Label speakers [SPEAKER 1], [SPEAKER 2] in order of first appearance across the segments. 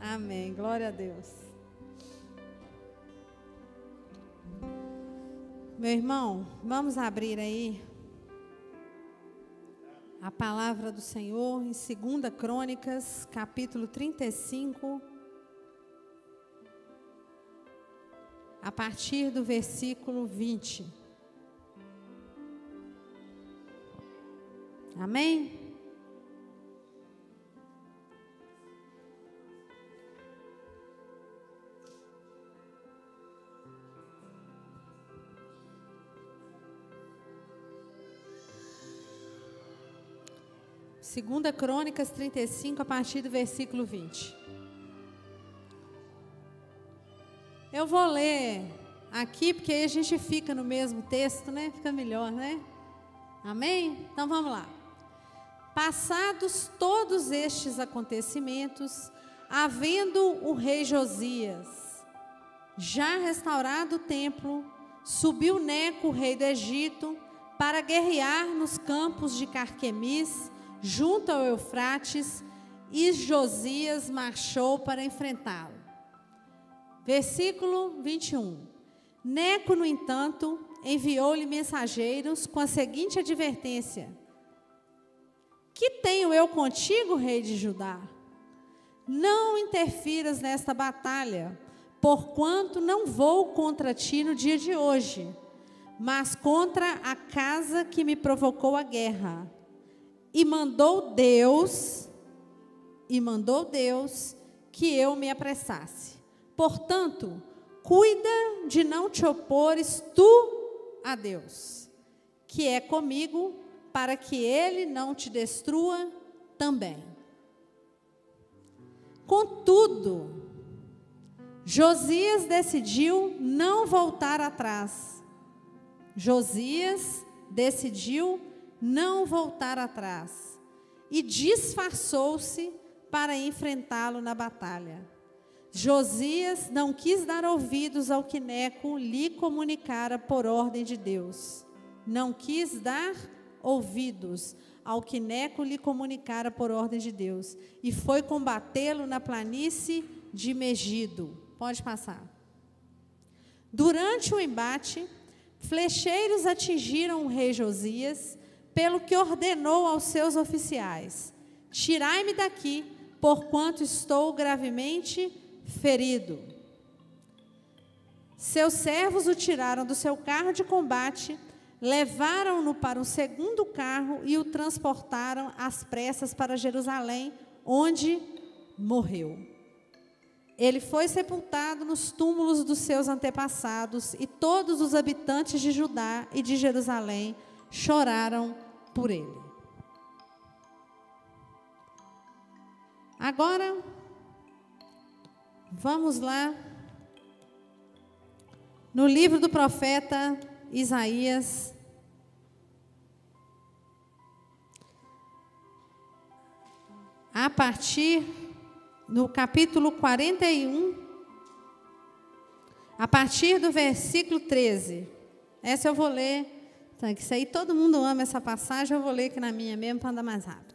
[SPEAKER 1] Amém. Glória a Deus. Meu irmão, vamos abrir aí a palavra do Senhor em 2 Crônicas, capítulo 35, a partir do versículo 20. Amém? Segunda Crônicas 35, a partir do versículo 20. Eu vou ler aqui, porque aí a gente fica no mesmo texto, né? Fica melhor, né? Amém? Então vamos lá. Passados todos estes acontecimentos, havendo o rei Josias já restaurado o templo, subiu Neco, rei do Egito, para guerrear nos campos de Carquemis, junto ao Eufrates, e Josias marchou para enfrentá-lo. Versículo 21. Neco, no entanto, enviou-lhe mensageiros com a seguinte advertência: que tenho eu contigo, rei de Judá? Não interfiras nesta batalha, porquanto não vou contra ti no dia de hoje, mas contra a casa que me provocou a guerra. E mandou Deus que eu me apressasse. Portanto, cuida de não te opores tu a Deus, que é comigo, para que ele não te destrua também. Contudo, Josias decidiu não voltar atrás. E disfarçou-se para enfrentá-lo na batalha. Josias não quis dar ouvidos ao que Neco lhe comunicara por ordem de Deus. E foi combatê-lo na planície de Megido. Pode passar. Durante o embate, flecheiros atingiram o rei Josias, pelo que ordenou aos seus oficiais: tirai-me daqui, porquanto estou gravemente ferido. Seus servos o tiraram do seu carro de combate, levaram-no para um segundo carro e o transportaram às pressas para Jerusalém, onde morreu. Ele foi sepultado nos túmulos dos seus antepassados, e todos os habitantes de Judá e de Jerusalém choraram por ele. Agora, vamos lá no livro do profeta Isaías, a partir no capítulo 41, a partir do versículo 13. Essa eu vou ler. Então, isso aí todo mundo ama essa passagem, eu vou ler aqui na minha mesmo para andar mais rápido.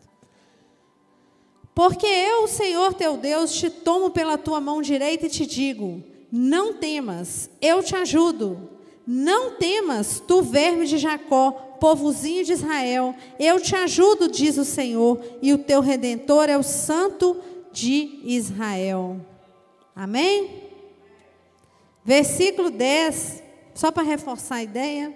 [SPEAKER 1] Porque eu, o Senhor teu Deus, te tomo pela tua mão direita e te digo: não temas, eu te ajudo. Não temas, tu verme de Jacó, povozinho de Israel, eu te ajudo, diz o Senhor, e o teu Redentor é o Santo de Israel. Amém? Versículo 10, só para reforçar a ideia.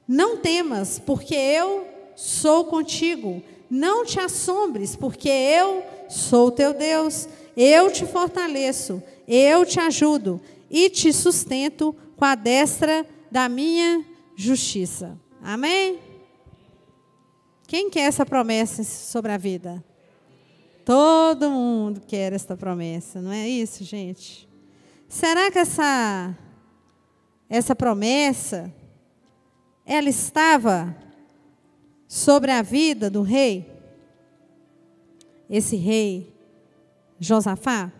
[SPEAKER 1] Não temas, porque eu sou contigo. Não te assombres, porque eu sou o teu Deus. Eu te fortaleço, eu te ajudo e te sustento com a destra da minha justiça. Amém? Quem quer essa promessa sobre a vida? Todo mundo quer essa promessa, não é isso, gente? Será que essa promessa, ela estava sobre a vida do rei? Esse rei Josafá?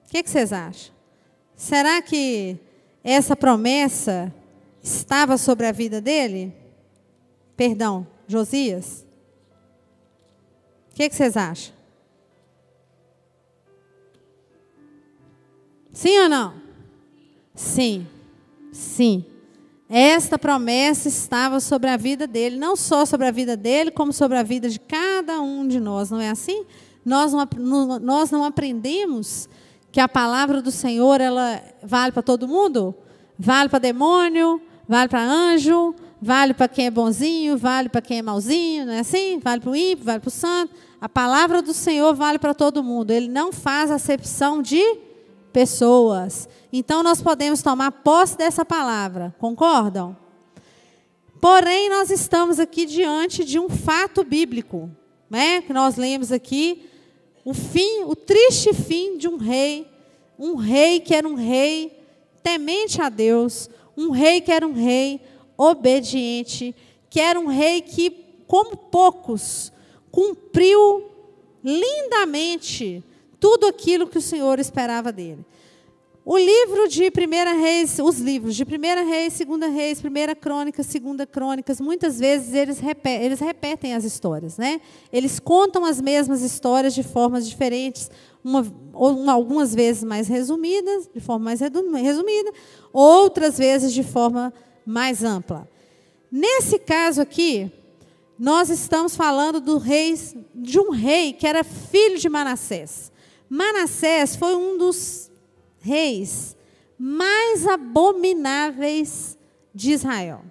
[SPEAKER 1] O que vocês acham? Será que essa promessa estava sobre a vida dele? Perdão, Josias? O que vocês acham? Sim ou não? Sim, sim. Esta promessa estava sobre a vida dele, não só sobre a vida dele, como sobre a vida de cada um de nós, não é assim? Nós não aprendemos que a palavra do Senhor, ela vale para todo mundo? Vale para demônio, vale para anjo, vale para quem é bonzinho, vale para quem é malzinho, não é assim? Vale para o ímpio, vale para o santo. A palavra do Senhor vale para todo mundo. Ele não faz acepção de pessoas. Então, nós podemos tomar posse dessa palavra. Concordam? Porém, nós estamos aqui diante de um fato bíblico, né? Que nós lemos aqui o triste fim de um rei que era um rei temente a Deus, um rei que era um rei obediente, que era um rei que, como poucos, cumpriu lindamente tudo aquilo que o Senhor esperava dele. O livro de 1 Reis, os livros de 1 Reis, 2 Reis, 1 Crônicas, 2 Crônicas, muitas vezes eles repetem as histórias, né? Eles contam as mesmas histórias de formas diferentes, algumas vezes mais resumidas, de forma mais resumida, outras vezes de forma mais ampla. Nesse caso aqui, nós estamos falando de um rei que era filho de Manassés. Manassés foi um dos reis mais abomináveis de Israel.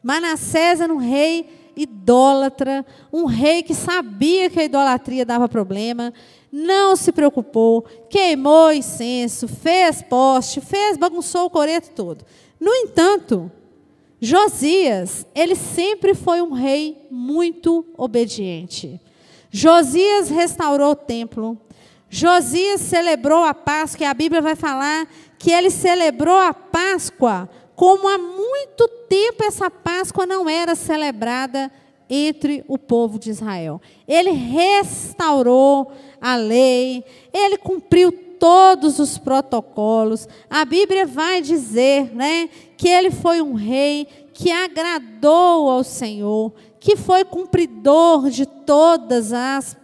[SPEAKER 1] Manassés era um rei idólatra, um rei que sabia que a idolatria dava problema, não se preocupou, queimou incenso, fez poste, bagunçou o coreto todo. No entanto, Josias, ele sempre foi um rei muito obediente. Josias restaurou o templo. Josias celebrou a Páscoa, e a Bíblia vai falar que ele celebrou a Páscoa como há muito tempo essa Páscoa não era celebrada entre o povo de Israel. Ele restaurou a lei, ele cumpriu todos os protocolos. A Bíblia vai dizer, né, que ele foi um rei que agradou ao Senhor, que foi cumpridor de todas as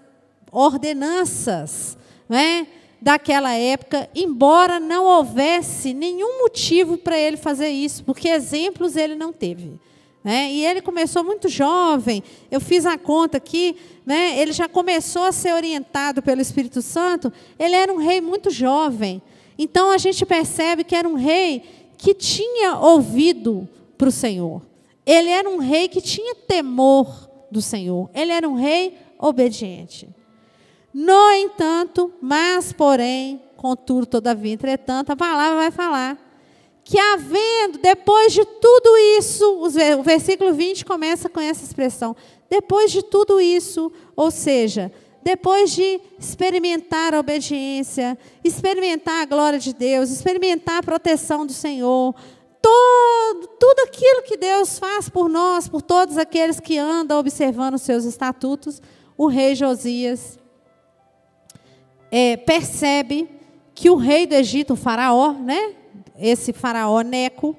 [SPEAKER 1] ordenanças, né, daquela época, embora não houvesse nenhum motivo para ele fazer isso, porque exemplos ele não teve, né? E ele começou muito jovem. Eu fiz a conta aqui, né? Ele já começou a ser orientado pelo Espírito Santo. Ele era um rei muito jovem. Então a gente percebe que era um rei que tinha ouvido para o Senhor. Ele era um rei que tinha temor do Senhor. Ele era um rei obediente. No entanto, mas, porém, contudo, todavia, entretanto, a palavra vai falar que depois de tudo isso, o versículo 20 começa com essa expressão, depois de tudo isso, ou seja, depois de experimentar a obediência, experimentar a glória de Deus, experimentar a proteção do Senhor, tudo aquilo que Deus faz por nós, por todos aqueles que andam observando os seus estatutos, o rei Josias percebe que o rei do Egito, o faraó, né, esse faraó Neco,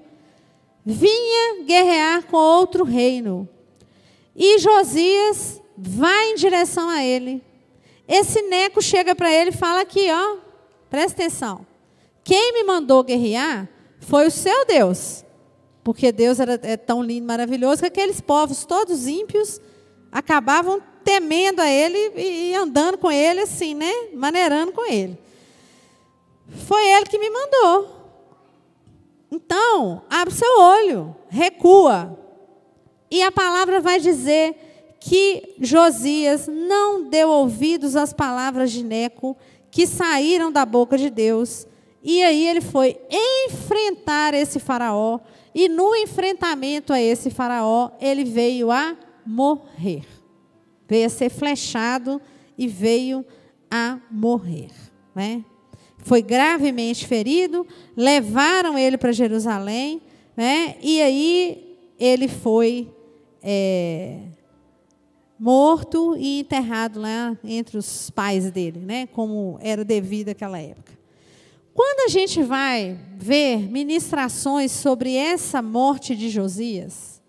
[SPEAKER 1] vinha guerrear com outro reino. E Josias vai em direção a ele. Esse Neco chega para ele e fala aqui, ó, presta atenção. Quem me mandou guerrear foi o seu Deus. Porque Deus é tão lindo, maravilhoso, que aqueles povos todos ímpios acabavam temendo a ele e andando com ele assim, né? Maneirando com ele. Foi ele que me mandou. Então, abre seu olho, recua. E a palavra vai dizer que Josias não deu ouvidos às palavras de Neco, que saíram da boca de Deus. E aí ele foi enfrentar esse faraó. E no enfrentamento a esse faraó, ele veio a morrer. Veio a ser flechado e veio a morrer, né? Foi gravemente ferido, levaram ele para Jerusalém, né? E aí ele foi morto e enterrado lá entre os pais dele, né? Como era devido àquela época. Quando a gente vai ver ministrações sobre essa morte de Josias,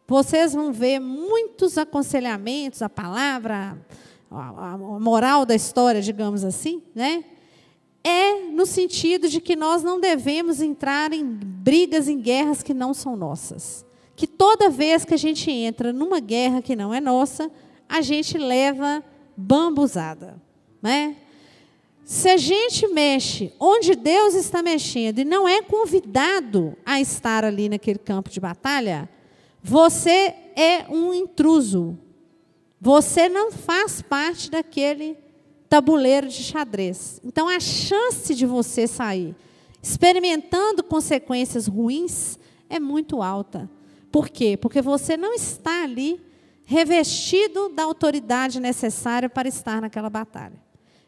[SPEAKER 1] vocês vão ver muitos aconselhamentos, a palavra, a moral da história, digamos assim, né? é no sentido de que nós não devemos entrar em brigas, em guerras que não são nossas. Que toda vez que a gente entra numa guerra que não é nossa, a gente leva bambuzada, né? Se a gente mexe onde Deus está mexendo e não é convidado a estar ali naquele campo de batalha, você é um intruso. Você não faz parte daquele tabuleiro de xadrez. Então, a chance de você sair experimentando consequências ruins é muito alta. Por quê? Porque você não está ali revestido da autoridade necessária para estar naquela batalha.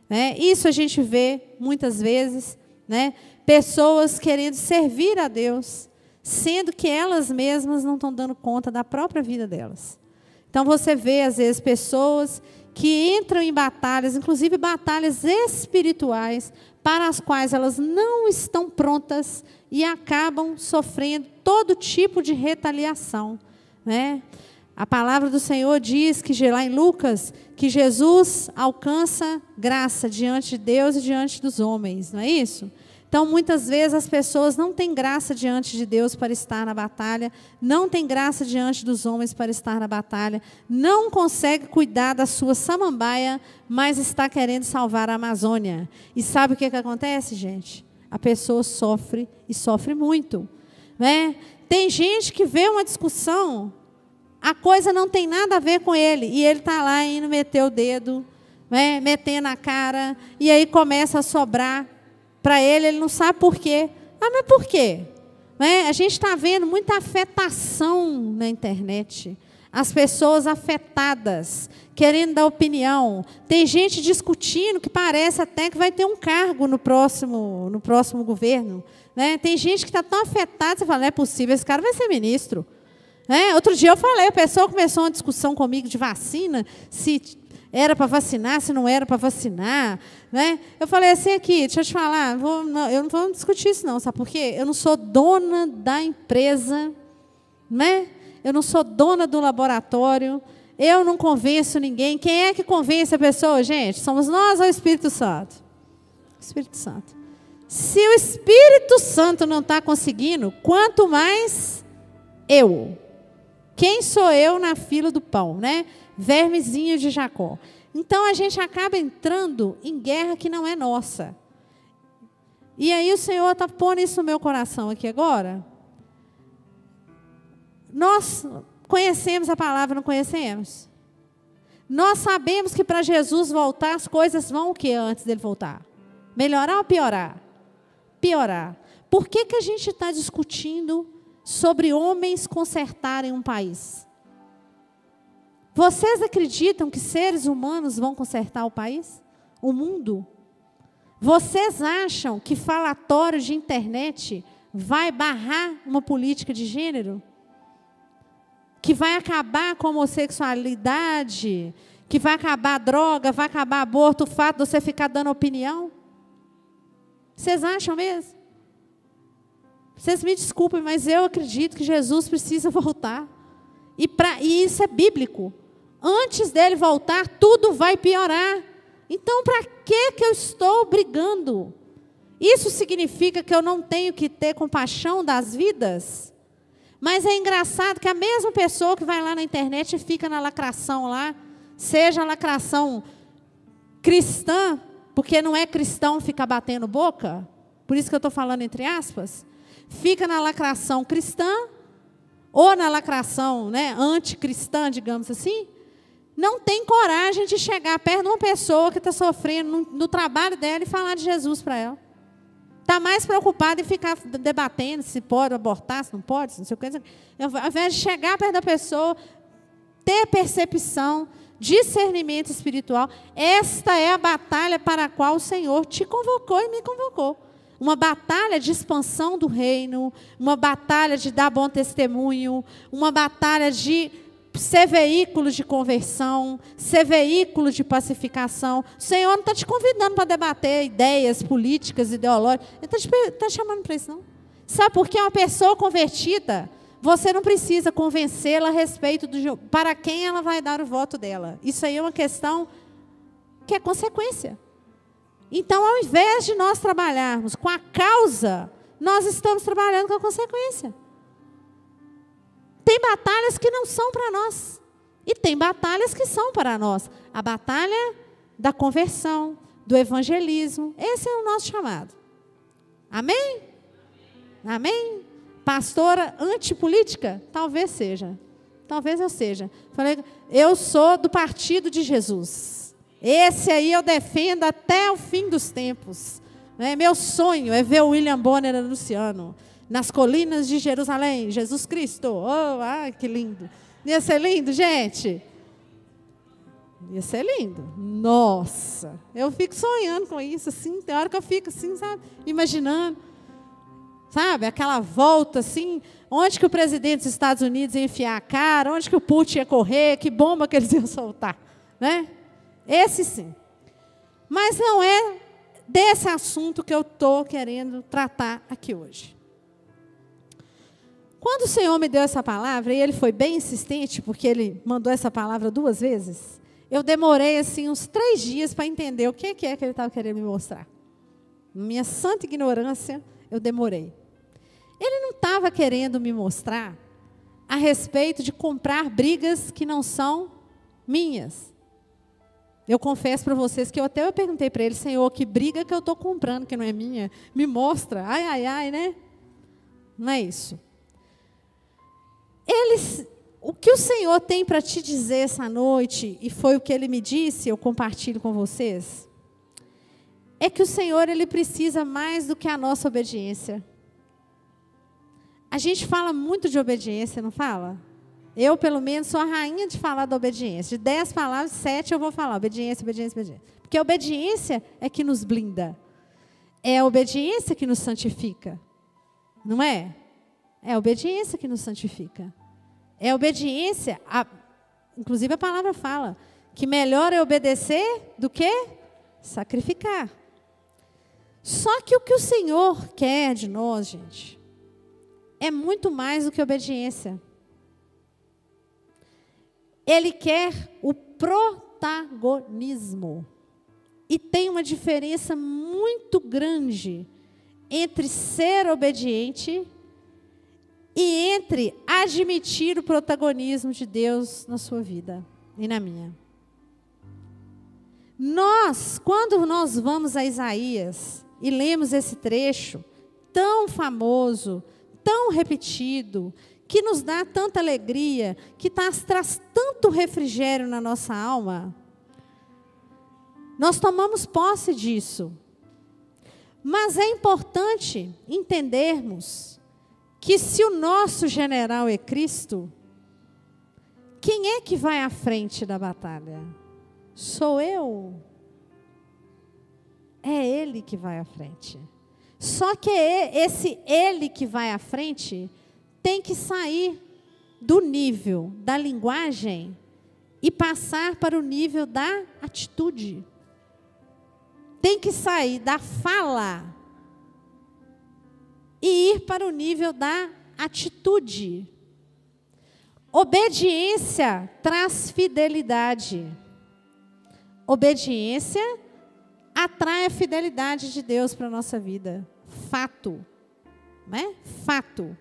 [SPEAKER 1] Né? Isso a gente vê muitas vezes, né? Pessoas querendo servir a Deus, sendo que elas mesmas não estão dando conta da própria vida delas. Então você vê, às vezes, pessoas que entram em batalhas, inclusive batalhas espirituais, para as quais elas não estão prontas e acabam sofrendo todo tipo de retaliação. Né? A palavra do Senhor diz que lá em Lucas, que Jesus alcança graça diante de Deus e diante dos homens, não é isso? Então, muitas vezes as pessoas não têm graça diante de Deus para estar na batalha, não têm graça diante dos homens para estar na batalha, não consegue cuidar da sua samambaia, mas está querendo salvar a Amazônia. E sabe o que acontece, gente? A pessoa sofre e sofre muito. Né? Tem gente que vê uma discussão, a coisa não tem nada a ver com ele, e ele está lá indo meter o dedo, né, metendo a cara, e aí começa a sobrar para ele, ele não sabe por quê. Ah, mas por quê? Né? A gente está vendo muita afetação na internet, as pessoas afetadas, querendo dar opinião. Tem gente discutindo que parece até que vai ter um cargo no próximo governo. Né? Tem gente que está tão afetada, você fala, não é possível, esse cara vai ser ministro. Outro dia eu falei, a pessoa começou uma discussão comigo de vacina, se era para vacinar, se não era para vacinar. Né? Eu falei assim aqui, deixa eu te falar, eu não vou discutir isso não, sabe por quê? Eu não sou dona da empresa, né? Eu não sou dona do laboratório, eu não convenço ninguém. Quem é que convence a pessoa, gente? Somos nós ou o Espírito Santo? O Espírito Santo. Se o Espírito Santo não está conseguindo, quanto mais eu. Quem sou eu na fila do pão, né? Vermezinho de Jacó. Então, a gente acaba entrando em guerra que não é nossa. E aí o Senhor está pondo isso no meu coração aqui agora. Nós conhecemos a palavra, não conhecemos? Nós sabemos que para Jesus voltar, as coisas vão o que antes dele voltar? Melhorar ou piorar? Piorar. Por que a gente está discutindo sobre homens consertarem um país? Vocês acreditam que seres humanos vão consertar o país? O mundo? Vocês acham que falatório de internet vai barrar uma política de gênero? Que vai acabar com a homossexualidade? Que vai acabar a droga? Vai acabar aborto? O fato de você ficar dando opinião? Vocês acham mesmo? Vocês me desculpem, mas eu acredito que Jesus precisa voltar. E isso é bíblico. Antes dele voltar, tudo vai piorar. Então, para que eu estou brigando? Isso significa que eu não tenho que ter compaixão das vidas? Mas é engraçado que a mesma pessoa que vai lá na internet e fica na lacração lá, seja a lacração cristã, porque não é cristão ficar batendo boca, por isso que eu estou falando entre aspas, fica na lacração cristã, ou na lacração, né, anticristã, digamos assim, não tem coragem de chegar perto de uma pessoa que está sofrendo no trabalho dela e falar de Jesus para ela. Está mais preocupada em ficar debatendo se pode abortar, se não pode, se não sei o que. Ao invés de chegar perto da pessoa, ter percepção, discernimento espiritual, esta é a batalha para a qual o Senhor te convocou e me convocou. Uma batalha de expansão do reino, uma batalha de dar bom testemunho, uma batalha de ser veículo de conversão, ser veículo de pacificação. O Senhor não está te convidando para debater ideias políticas, ideológicas. Ele está chamando para isso, não. Sabe por que uma pessoa convertida, você não precisa convencê-la a respeito para quem ela vai dar o voto dela. Isso aí é uma questão que é consequência. Então, ao invés de nós trabalharmos com a causa, nós estamos trabalhando com a consequência. Tem batalhas que não são para nós. E tem batalhas que são para nós. A batalha da conversão, do evangelismo. Esse é o nosso chamado. Amém? Amém? Pastora antipolítica? Talvez seja. Talvez eu seja. Falei, eu sou do partido de Jesus. Esse aí eu defendo até o fim dos tempos. Meu sonho é ver o William Bonner anunciando nas colinas de Jerusalém, Jesus Cristo. Oh, ai, que lindo. Ia ser lindo, gente? Ia ser lindo. Nossa, eu fico sonhando com isso, assim. Tem hora que eu fico assim, sabe? Imaginando. Sabe? Aquela volta, assim. Onde que o presidente dos Estados Unidos ia enfiar a cara? Onde que o Putin ia correr? Que bomba que eles iam soltar? Né? Esse sim. Mas não é desse assunto que eu estou querendo tratar aqui hoje. Quando o Senhor me deu essa palavra, e Ele foi bem insistente, porque Ele mandou essa palavra 2 vezes, eu demorei assim, uns 3 dias para entender o que é que Ele estava querendo me mostrar. Minha santa ignorância, eu demorei. Ele não estava querendo me mostrar a respeito de comprar brigas que não são minhas. Eu confesso para vocês que eu perguntei para ele, Senhor, que briga que eu estou comprando, que não é minha? Me mostra. Ai, ai, ai, né? Não é isso. O que o Senhor tem para te dizer essa noite, e foi o que Ele me disse, eu compartilho com vocês, é que o Senhor, Ele precisa mais do que a nossa obediência. A gente fala muito de obediência, não fala? Eu, pelo menos, sou a rainha de falar da obediência. De 10 palavras, 7 eu vou falar. Obediência, obediência, obediência. Porque a obediência é que nos blinda. É a obediência que nos santifica. Não é? É a obediência que nos santifica. É a obediência. Inclusive a palavra fala que melhor é obedecer do que sacrificar. Só que o que o Senhor quer de nós, gente, é muito mais do que obediência. Ele quer o protagonismo. E tem uma diferença muito grande entre ser obediente e entre admitir o protagonismo de Deus na sua vida e na minha. Quando nós vamos a Isaías e lemos esse trecho tão famoso, tão repetido, que nos dá tanta alegria, que traz tanto refrigério na nossa alma, nós tomamos posse disso. Mas é importante entendermos que se o nosso general é Cristo, quem é que vai à frente da batalha? Sou eu? É Ele que vai à frente. Só que esse Ele que vai à frente tem que sair do nível da linguagem e passar para o nível da atitude. Tem que sair da fala e ir para o nível da atitude. Obediência traz fidelidade. Obediência atrai a fidelidade de Deus para a nossa vida. Fato. Né? Fato.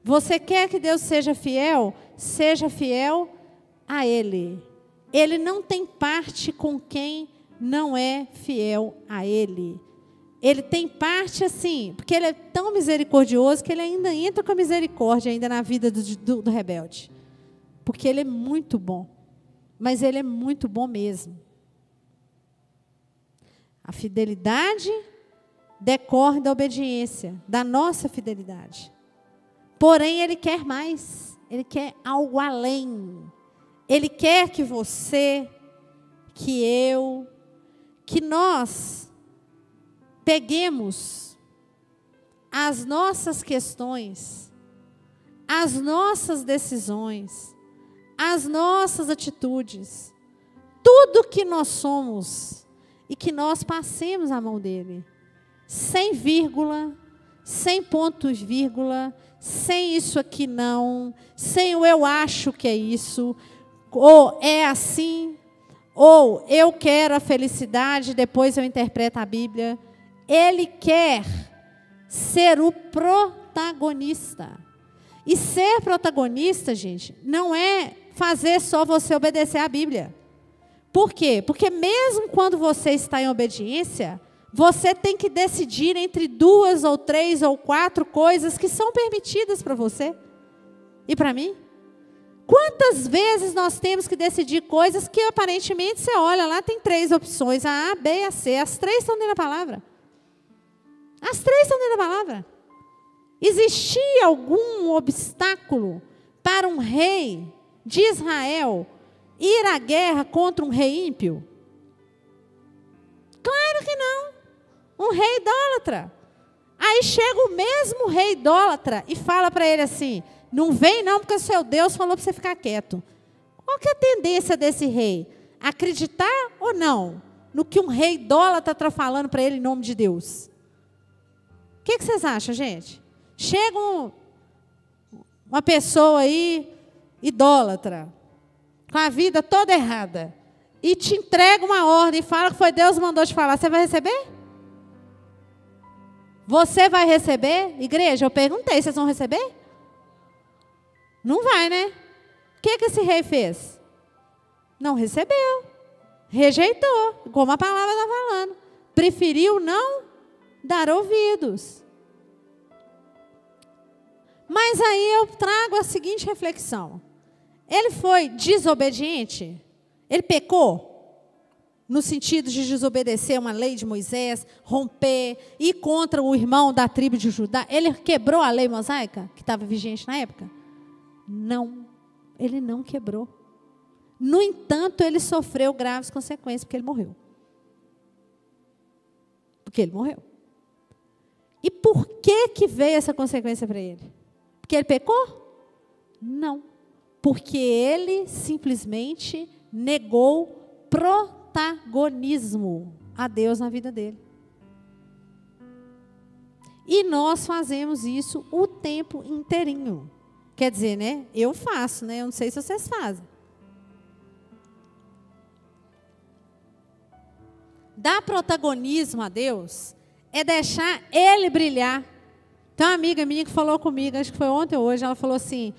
[SPEAKER 1] Você quer que Deus seja fiel? Seja fiel a Ele. Ele não tem parte com quem não é fiel a Ele. Ele tem parte assim, porque Ele é tão misericordioso que Ele ainda entra com a misericórdia ainda na vida do rebelde. Porque Ele é muito bom. Mas Ele é muito bom mesmo. A fidelidade decorre da obediência, da nossa fidelidade. Porém, Ele quer mais. Ele quer algo além. Ele quer que você, que eu, que nós peguemos as nossas questões, as nossas decisões, as nossas atitudes, tudo que nós somos e que nós passemos à mão dele, sem vírgula, sem pontos vírgula, sem isso aqui não, sem o eu acho que é isso, ou é assim, Ou eu quero a felicidade, depois eu interpreto a Bíblia. Ele quer ser o protagonista. E ser protagonista, gente, não é fazer só você obedecer à Bíblia. Por quê? Porque mesmo quando você está em obediência, você tem que decidir entre 2 ou 3 ou 4 coisas que são permitidas para você e para mim. Quantas vezes nós temos que decidir coisas que aparentemente você olha lá, tem 3 opções, a A, B e a C. As 3 estão dentro da palavra. As 3 estão dentro da palavra. Existia algum obstáculo para um rei de Israel ir à guerra contra um rei ímpio? Claro que não. Um rei idólatra. Aí chega o mesmo rei idólatra e fala para ele assim: não vem não, porque o seu Deus falou para você ficar quieto. Qual que é a tendência desse rei? Acreditar ou não no que um rei idólatra está falando para ele em nome de Deus? O que vocês acham, gente? Chega uma pessoa aí, idólatra, com a vida toda errada, e te entrega uma ordem e fala que foi Deus que mandou te falar. Você vai receber? Você vai receber? Igreja, eu perguntei, vocês vão receber? Não vai, né? O que esse rei fez? Não recebeu. Rejeitou, como a palavra está falando. Preferiu não dar ouvidos. Mas aí eu trago a seguinte reflexão. Ele foi desobediente? Ele pecou? No sentido de desobedecer uma lei de Moisés, romper, ir contra o irmão da tribo de Judá. Ele quebrou a lei mosaica, que estava vigente na época? Não, ele não quebrou. No entanto, ele sofreu graves consequências, porque ele morreu. Porque ele morreu. E por que veio essa consequência para ele? Porque ele pecou? Não. Porque ele simplesmente negou protagonismo a Deus na vida dele. E nós fazemos isso o tempo inteirinho. Quer dizer, né? Eu faço, né? Eu não sei se vocês fazem. Dar protagonismo a Deus é deixar Ele brilhar. Tem uma amiga minha que falou comigo, acho que foi ontem ou hoje, ela falou assim: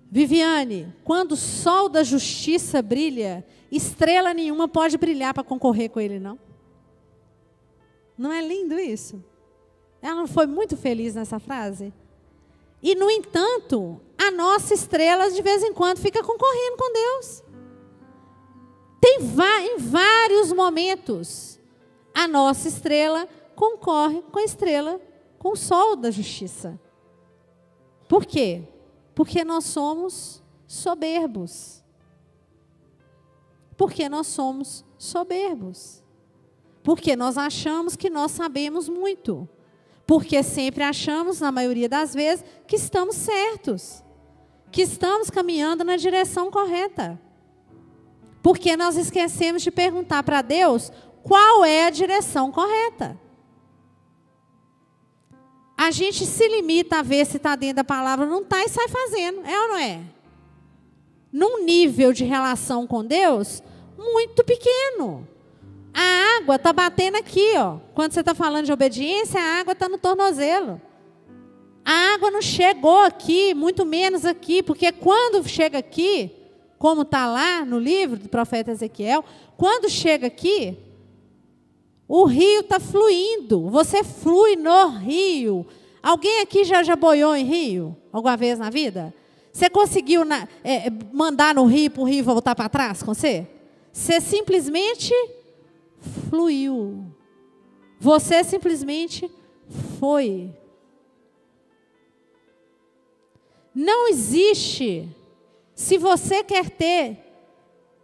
[SPEAKER 1] Viviane, quando o sol da justiça brilha, estrela nenhuma pode brilhar para concorrer com ele, não? Não é lindo isso? Ela não foi muito feliz nessa frase? E, no entanto, a nossa estrela, de vez em quando, fica concorrendo com Deus. Em vários momentos, a nossa estrela concorre com a estrela, com o sol da justiça. Por quê? Porque nós somos soberbos. Porque nós somos soberbos. Porque nós achamos que nós sabemos muito. Porque sempre achamos, na maioria das vezes, que estamos certos. Que estamos caminhando na direção correta. Porque nós esquecemos de perguntar para Deus qual é a direção correta. A gente se limita a ver se está dentro da palavra ou não está e sai fazendo. É ou não é? Num nível de relação com Deus muito pequeno. A água está batendo aqui, ó. Quando você está falando de obediência, a água está no tornozelo. A água não chegou aqui, muito menos aqui, porque quando chega aqui, como está lá no livro do profeta Ezequiel, quando chega aqui, o rio está fluindo. Você flui no rio. Alguém aqui já boiou em rio? Alguma vez na vida? Você conseguiu mandar no rio para o rio voltar para trás com você? Você simplesmente fluiu. Você simplesmente foi. Não existe. Se você quer ter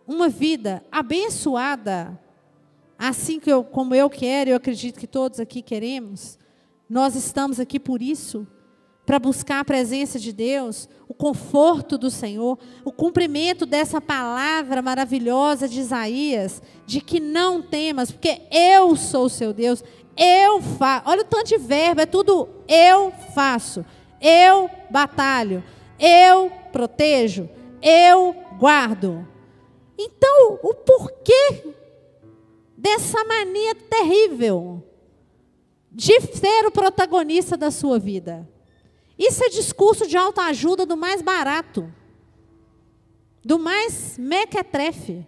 [SPEAKER 1] uma vida abençoada, assim como eu quero, eu acredito que todos aqui queremos, nós estamos aqui por isso, para buscar a presença de Deus, o conforto do Senhor, o cumprimento dessa palavra maravilhosa de Isaías, de que não temas, porque eu sou o seu Deus, eu faço. Olha o tanto de verbo, é tudo eu faço, eu batalho, eu protejo, eu guardo. Então, o porquê dessa mania terrível de ser o protagonista da sua vida? Isso é discurso de autoajuda do mais barato, do mais mequetrefe.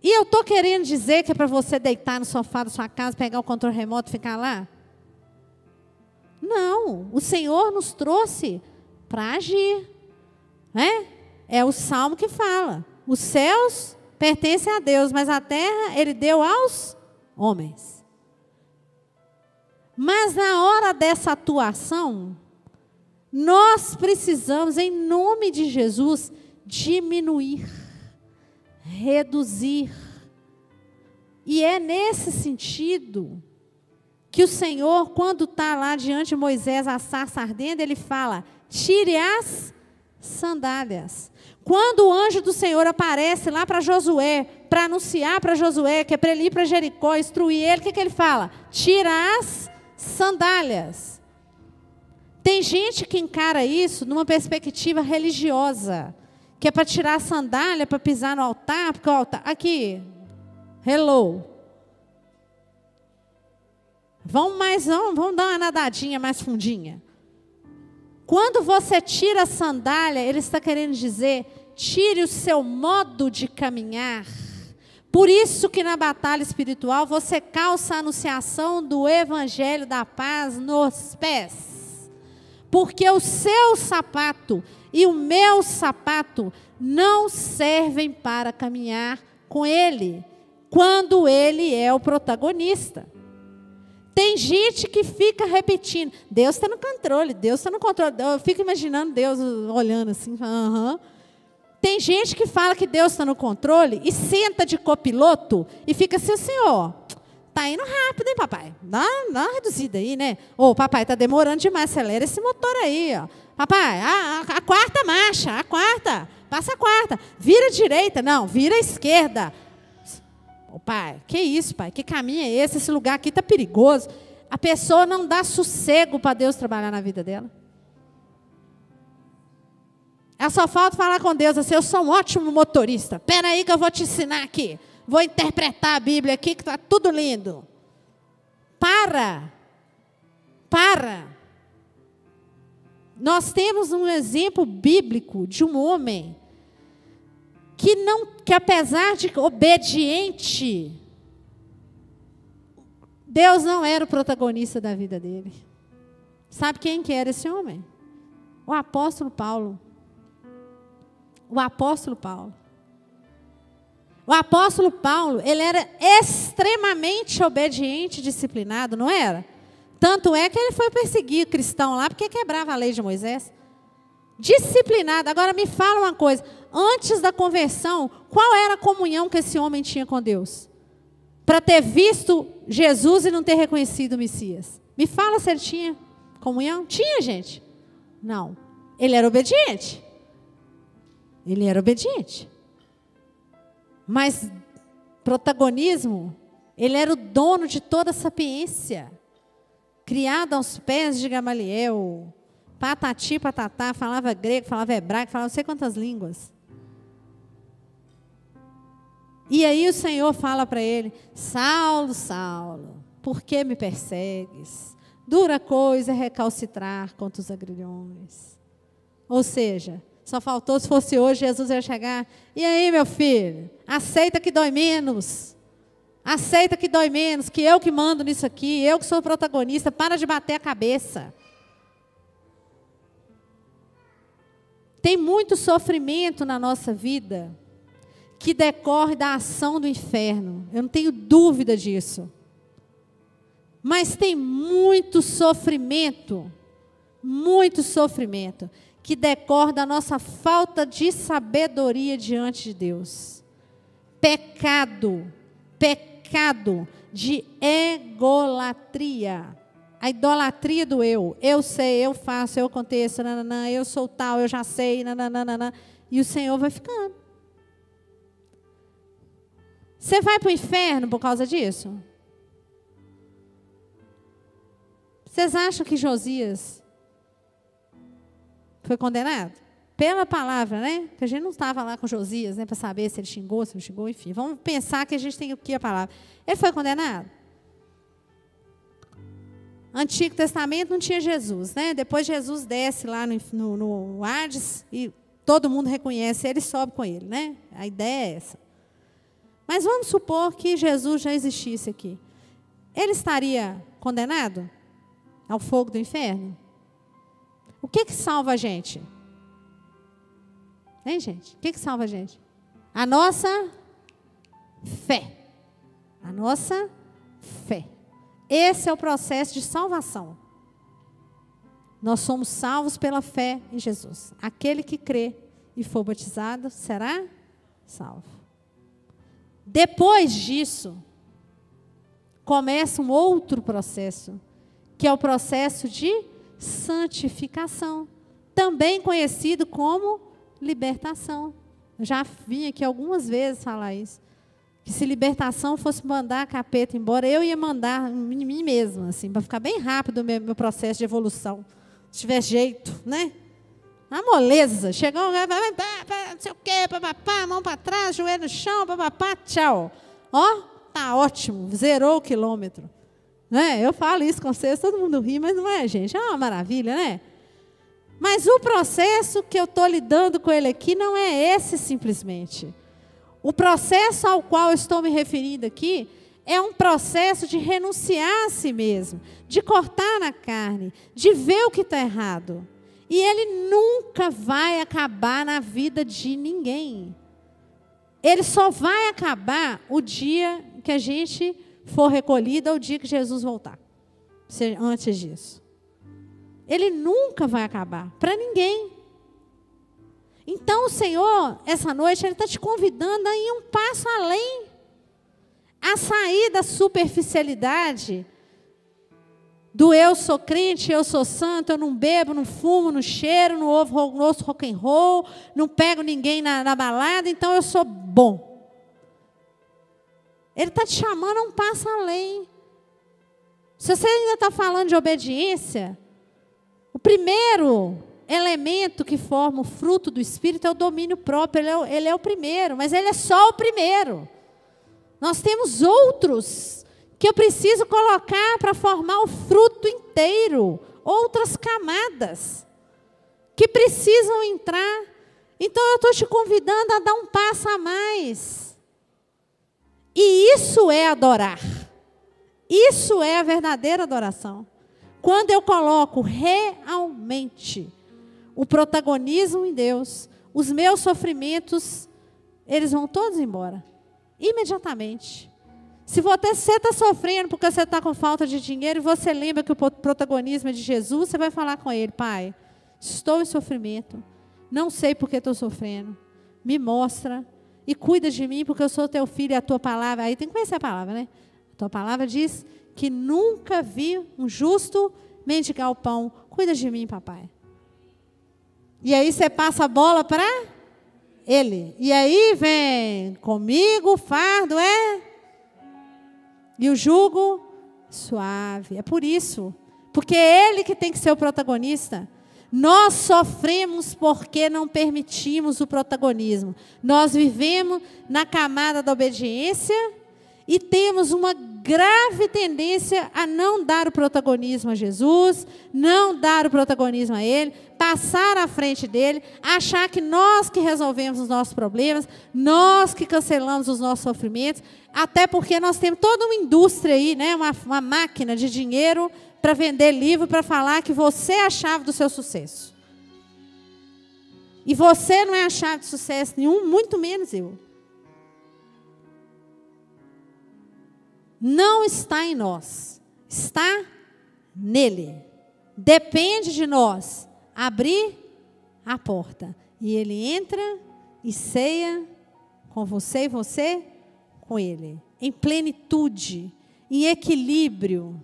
[SPEAKER 1] E eu estou querendo dizer que é para você deitar no sofá da sua casa, pegar o controle remoto e ficar lá? Não, o Senhor nos trouxe para agir. É o Salmo que fala. Os céus pertencem a Deus, mas a terra Ele deu aos homens. Mas na hora dessa atuação, nós precisamos, em nome de Jesus, diminuir, reduzir. E é nesse sentido que o Senhor, quando está lá diante de Moisés, a sarça ardendo, Ele fala, tire as sandálias. Quando o anjo do Senhor aparece lá para Josué, para anunciar para Josué, que é para ele ir para Jericó, instruir ele, o que ele fala? Tira as sandálias. Tem gente que encara isso numa perspectiva religiosa, que é para tirar a sandália, para pisar no altar, porque o altar... Aqui, hello. Vamos dar uma nadadinha mais fundinha. Quando você tira a sandália, ele está querendo dizer, tire o seu modo de caminhar. Por isso que na batalha espiritual você calça a anunciação do evangelho da paz nos pés. Porque o seu sapato e o meu sapato não servem para caminhar com ele, quando ele é o protagonista. Tem gente que fica repetindo, Deus está no controle, Deus está no controle. Eu fico imaginando Deus olhando assim, Tem gente que fala que Deus está no controle e senta de copiloto e fica assim, Senhor, tá indo rápido, hein, papai? Dá uma reduzida aí, né? Ô, papai, tá demorando demais, acelera esse motor aí, ó. Papai, a quarta marcha, passa a quarta, vira a direita, não, vira a esquerda. Ô, pai, que isso, pai? Que caminho é esse? Esse lugar aqui está perigoso. A pessoa não dá sossego para Deus trabalhar na vida dela. Ela só falta falar com Deus assim, eu sou um ótimo motorista. Espera aí que eu vou te ensinar aqui. Vou interpretar a Bíblia aqui, que está tudo lindo. Para. Nós temos um exemplo bíblico de um homem que apesar de obediente, Deus não era o protagonista da vida dele. Sabe quem que era esse homem? O apóstolo Paulo. O apóstolo Paulo. O apóstolo Paulo, ele era extremamente obediente e disciplinado, não era? Tanto é que ele foi perseguir o cristão lá, porque quebrava a lei de Moisés. Disciplinado. Agora me fala uma coisa. Antes da conversão, qual era a comunhão que esse homem tinha com Deus? Para ter visto Jesus e não ter reconhecido o Messias. Me fala se ele tinha comunhão? Tinha, gente? Não. Ele era obediente. Mas protagonismo, ele era o dono de toda a sapiência. Criado aos pés de Gamaliel. Patati, patatá, falava grego, falava hebraico, falava não sei quantas línguas. E aí o Senhor fala para ele, Saulo, Saulo, por que me persegues? Dura coisa é recalcitrar contra os agrilhões. Ou seja, só faltou se fosse hoje, Jesus ia chegar, e aí meu filho, aceita que dói menos. Aceita que dói menos, que eu que mando nisso aqui, eu que sou o protagonista, para de bater a cabeça. Tem muito sofrimento na nossa vida que decorre da ação do inferno. Eu não tenho dúvida disso. Mas tem muito sofrimento que decorre da nossa falta de sabedoria diante de Deus. Pecado de egolatria. A idolatria do eu. Eu sei, eu faço, eu aconteço, nananã, eu sou tal, eu já sei, nananana. E o Senhor vai ficando. Você vai para o inferno por causa disso? Vocês acham que Josias foi condenado? pela palavra, né? Que a gente não estava lá com Josias, né, para saber se ele xingou, se não xingou, enfim. Vamos pensar que a gente tem aqui a palavra. Ele foi condenado? Antigo Testamento não tinha Jesus, né? Depois Jesus desce lá no Hades e todo mundo reconhece ele e sobe com ele, né? A ideia é essa. Mas vamos supor que Jesus já existisse aqui. Ele estaria condenado ao fogo do inferno? O que salva a gente? Hein, gente? O que salva a gente? A nossa fé. A nossa fé. Esse é o processo de salvação. Nós somos salvos pela fé em Jesus. Aquele que crê e for batizado será salvo. Depois disso, começa um outro processo, que é o processo de santificação, também conhecido como libertação. Eu já vim aqui algumas vezes falar isso. Que se libertação fosse mandar a capeta embora, eu ia mandar em mim mesma, assim, para ficar bem rápido o meu processo de evolução. Se tiver jeito, né? Uma moleza. Chegou um lugar, não sei o quê, papapá, mão para trás, joelho no chão, papapá, tchau. Ó, tá ótimo, zerou o quilômetro. Né? Eu falo isso com vocês, todo mundo ri, mas não é, gente? É uma maravilha, né? Mas o processo que eu estou lidando com ele aqui não é esse simplesmente. O processo ao qual eu estou me referindo aqui é um processo de renunciar a si mesmo, de cortar na carne, de ver o que está errado. E ele nunca vai acabar na vida de ninguém. Ele só vai acabar o dia que a gente for recolhido, ou o dia que Jesus voltar. Antes disso. Ele nunca vai acabar, para ninguém. Então o Senhor, essa noite, Ele está te convidando a ir um passo além. A sair da superficialidade do eu sou crente, eu sou santo, eu não bebo, não fumo, não cheiro, não ouço rock and roll, não pego ninguém na balada, então eu sou bom. Ele está te chamando a um passo além. Se você ainda está falando de obediência, o primeiro elemento que forma o fruto do Espírito é o domínio próprio. Ele é o primeiro, mas ele é só o primeiro. Nós temos outros que eu preciso colocar para formar o fruto inteiro. Outras camadas que precisam entrar. Então eu estou te convidando a dar um passo a mais. E isso é adorar. Isso é a verdadeira adoração. Quando eu coloco realmente o protagonismo em Deus, os meus sofrimentos, eles vão todos embora. Imediatamente. Se você está sofrendo porque você está com falta de dinheiro e você lembra que o protagonismo é de Jesus, você vai falar com Ele: Pai, estou em sofrimento, não sei por que estou sofrendo, me mostra e cuida de mim porque eu sou teu filho e a tua palavra. Aí tem que conhecer a palavra, né? A tua palavra diz que nunca vi um justo mendigar o pão. Cuida de mim, papai. E aí você passa a bola para Ele. E aí vem comigo, o fardo e o jugo suave. É por isso. Porque é Ele que tem que ser o protagonista. Nós sofremos porque não permitimos o protagonismo. Nós vivemos na camada da obediência e temos uma grave tendência a não dar o protagonismo a Jesus, não dar o protagonismo a Ele, passar à frente dEle, achar que nós que resolvemos os nossos problemas, nós que cancelamos os nossos sofrimentos, até porque nós temos toda uma indústria aí, né, uma máquina de dinheiro para vender livro, para falar que você é a chave do seu sucesso. E você não é a chave de sucesso nenhum, muito menos eu. Não está em nós, está nele. Depende de nós abrir a porta. E Ele entra e ceia com você e você com Ele. Em plenitude, em equilíbrio,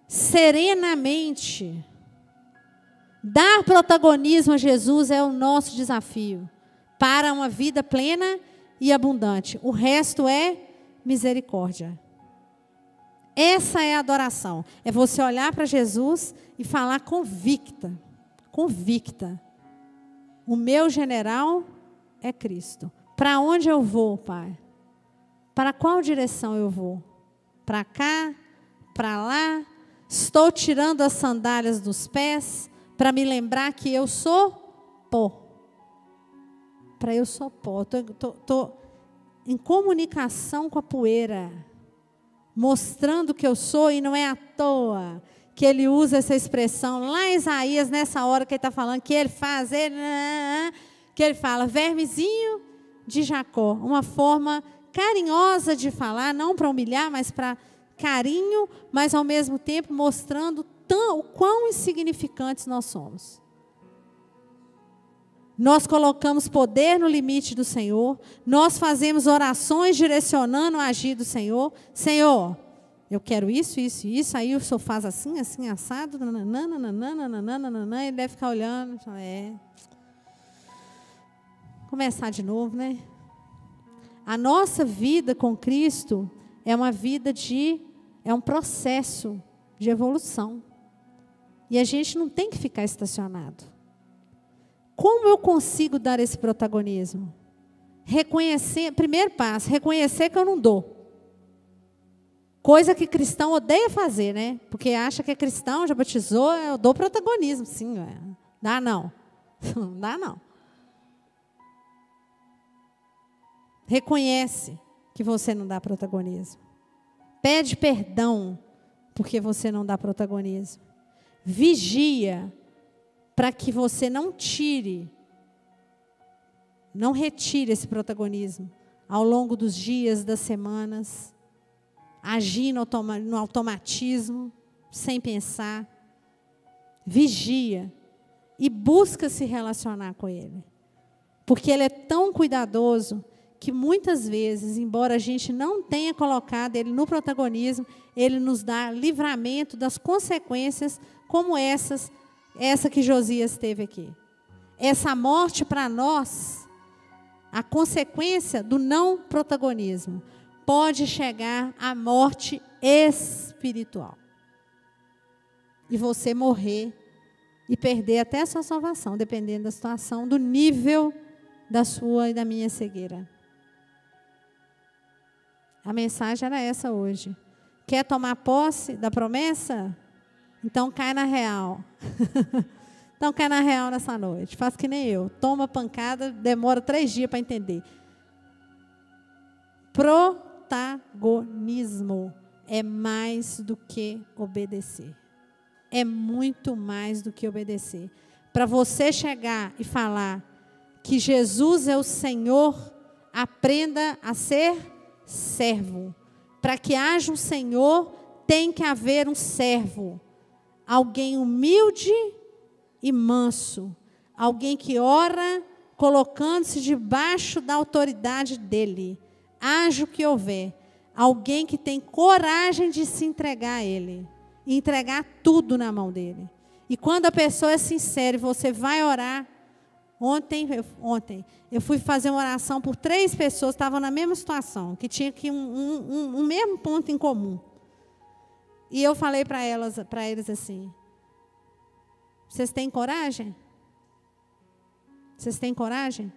[SPEAKER 1] serenamente. Dar protagonismo a Jesus é o nosso desafio para uma vida plena e abundante. O resto é misericórdia. Essa é a adoração. É você olhar para Jesus e falar convicta. Convicta. O meu general é Cristo. Para onde eu vou, Pai? Para qual direção eu vou? Para cá? Para lá? Estou tirando as sandálias dos pés para me lembrar que eu sou pó. Para eu sou pó. Estou em comunicação com a poeira, mostrando que eu sou, e não é à toa que ele usa essa expressão lá em Isaías, nessa hora que ele está falando, que ele faz, que ele fala, vermezinho de Jacó, uma forma carinhosa de falar, não para humilhar, mas para carinho, mas ao mesmo tempo mostrando o quão insignificantes nós somos. Nós colocamos poder no limite do Senhor, nós fazemos orações direcionando o agir do Senhor. Senhor, eu quero isso, isso, isso, aí o Senhor faz assim, assim, assado, nananana, ele deve ficar olhando, começar de novo, né? A nossa vida com Cristo é uma vida é um processo de evolução. E a gente não tem que ficar estacionado. Como eu consigo dar esse protagonismo? Reconhecer, primeiro passo, reconhecer que eu não dou. Coisa que cristão odeia fazer, né? Porque acha que é cristão, já batizou, eu dou protagonismo. Sim, dá não. Não dá não. Reconhece que você não dá protagonismo. Pede perdão porque você não dá protagonismo. Vigia para que você não retire esse protagonismo ao longo dos dias, das semanas, agindo no automatismo, sem pensar. Vigia e busca se relacionar com Ele. Porque Ele é tão cuidadoso que muitas vezes, embora a gente não tenha colocado Ele no protagonismo, Ele nos dá livramento das consequências como essa que Josias teve aqui. Essa morte para nós, a consequência do não protagonismo, pode chegar à morte espiritual. E você morrer e perder até a sua salvação, dependendo da situação, do nível da sua e da minha cegueira. A mensagem era essa hoje. Quer tomar posse da promessa? Então cai na real. Então cai na real nessa noite. Faz que nem eu. Toma pancada, demora 3 dias para entender. Protagonismo é mais do que obedecer. É muito mais do que obedecer. Para você chegar e falar que Jesus é o Senhor, aprenda a ser servo. Para que haja um Senhor, tem que haver um servo. Alguém humilde e manso. Alguém que ora colocando-se debaixo da autoridade dele. Haja o que houver. Alguém que tem coragem de se entregar a Ele. E entregar tudo na mão dele. E quando a pessoa é sincera e você vai orar. Ontem eu fui fazer uma oração por 3 pessoas que estavam na mesma situação. Que tinha que um mesmo ponto em comum. E eu falei para eles assim. Vocês têm coragem? Vocês têm coragem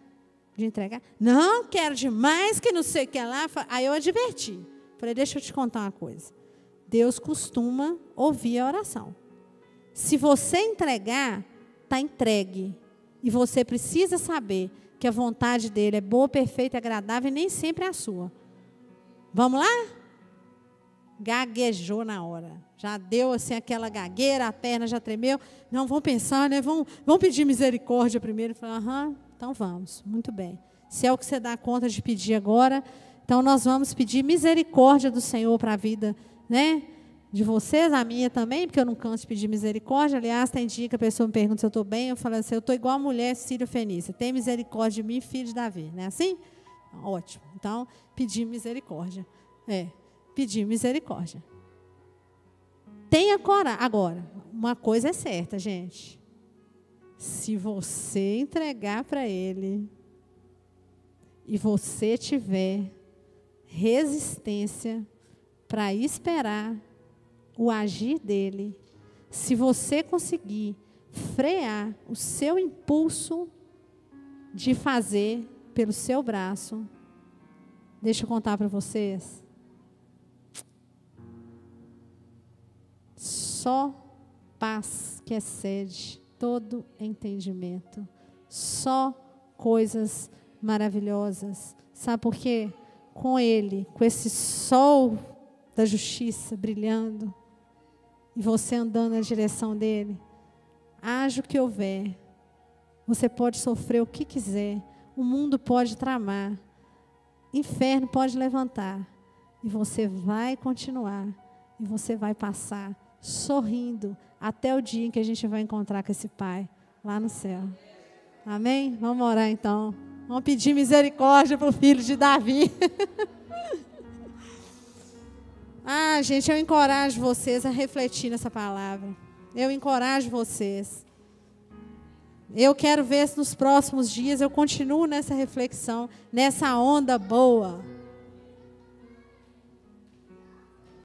[SPEAKER 1] de entregar? Não, quero demais, que não sei o que lá. Aí eu adverti. Falei, deixa eu te contar uma coisa. Deus costuma ouvir a oração. Se você entregar, está entregue. E você precisa saber que a vontade dele é boa, perfeita, agradável e nem sempre é a sua. Vamos lá? Gaguejou na hora. Já deu assim aquela gagueira, a perna já tremeu. Não, vamos pensar, né? Vamos pedir misericórdia primeiro. Falei, então vamos. Muito bem. Se é o que você dá conta de pedir agora, então nós vamos pedir misericórdia do Senhor para a vida, né? De vocês, a minha também, porque eu não canso de pedir misericórdia. Aliás, tem dia que a pessoa me pergunta se eu estou bem, eu falo assim, eu estou igual a mulher sírio-fenícia. Tem misericórdia de mim, filho de Davi. Não é assim? Ótimo. Então, pedir misericórdia. Pedir misericórdia. Tenha coragem. Agora, uma coisa é certa, gente. Se você entregar para Ele e você tiver resistência para esperar o agir dele, se você conseguir frear o seu impulso, de fazer pelo seu braço. Deixa eu contar para vocês. Só paz que excede todo entendimento. Só coisas maravilhosas. Sabe por quê? Com Ele, com esse sol da justiça brilhando, e você andando na direção dele, haja o que houver, você pode sofrer o que quiser, o mundo pode tramar, inferno pode levantar, e você vai continuar, e você vai passar sorrindo até o dia em que a gente vai encontrar com esse Pai lá no céu. Amém? Vamos orar então. Vamos pedir misericórdia para o filho de Davi. Gente, eu encorajo vocês a refletir nessa palavra. Eu encorajo vocês. Eu quero ver se nos próximos dias eu continuo nessa reflexão, nessa onda boa.